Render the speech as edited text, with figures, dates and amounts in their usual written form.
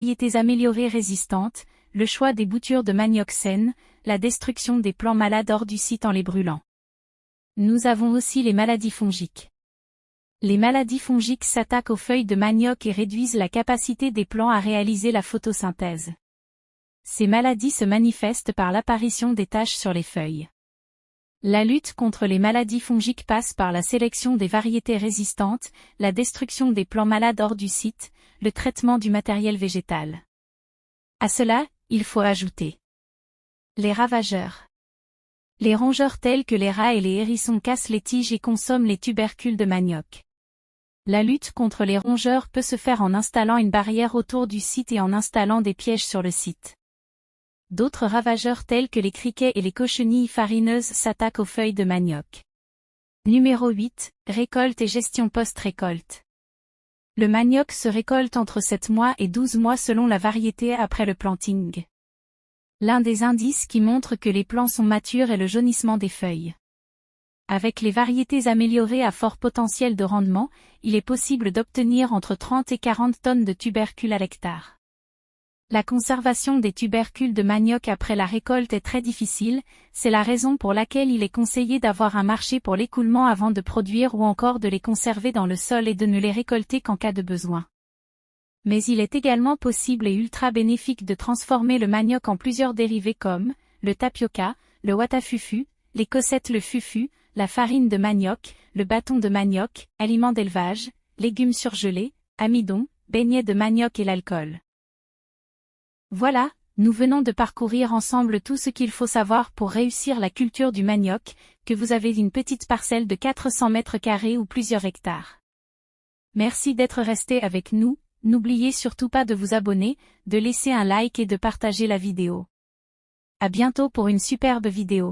variétés améliorées résistantes, le choix des boutures de manioc saines, la destruction des plants malades hors du site en les brûlant. Nous avons aussi les maladies fongiques. Les maladies fongiques s'attaquent aux feuilles de manioc et réduisent la capacité des plants à réaliser la photosynthèse. Ces maladies se manifestent par l'apparition des taches sur les feuilles. La lutte contre les maladies fongiques passe par la sélection des variétés résistantes, la destruction des plants malades hors du site, le traitement du matériel végétal. À cela, il faut ajouter les ravageurs. Les rongeurs tels que les rats et les hérissons cassent les tiges et consomment les tubercules de manioc. La lutte contre les rongeurs peut se faire en installant une barrière autour du site et en installant des pièges sur le site. D'autres ravageurs tels que les criquets et les cochenilles farineuses s'attaquent aux feuilles de manioc. Numéro 8, récolte et gestion post-récolte. Le manioc se récolte entre 7 mois et 12 mois selon la variété après le planting. L'un des indices qui montre que les plants sont matures est le jaunissement des feuilles. Avec les variétés améliorées à fort potentiel de rendement, il est possible d'obtenir entre 30 et 40 tonnes de tubercules à l'hectare. La conservation des tubercules de manioc après la récolte est très difficile, c'est la raison pour laquelle il est conseillé d'avoir un marché pour l'écoulement avant de produire ou encore de les conserver dans le sol et de ne les récolter qu'en cas de besoin. Mais il est également possible et ultra bénéfique de transformer le manioc en plusieurs dérivés comme le tapioca, le watafufu, les cossettes le fufu, la farine de manioc, le bâton de manioc, aliments d'élevage, légumes surgelés, amidon, beignets de manioc et l'alcool. Voilà, nous venons de parcourir ensemble tout ce qu'il faut savoir pour réussir la culture du manioc, que vous avez une petite parcelle de 400 mètres carrés ou plusieurs hectares. Merci d'être resté avec nous, n'oubliez surtout pas de vous abonner, de laisser un like et de partager la vidéo. À bientôt pour une superbe vidéo.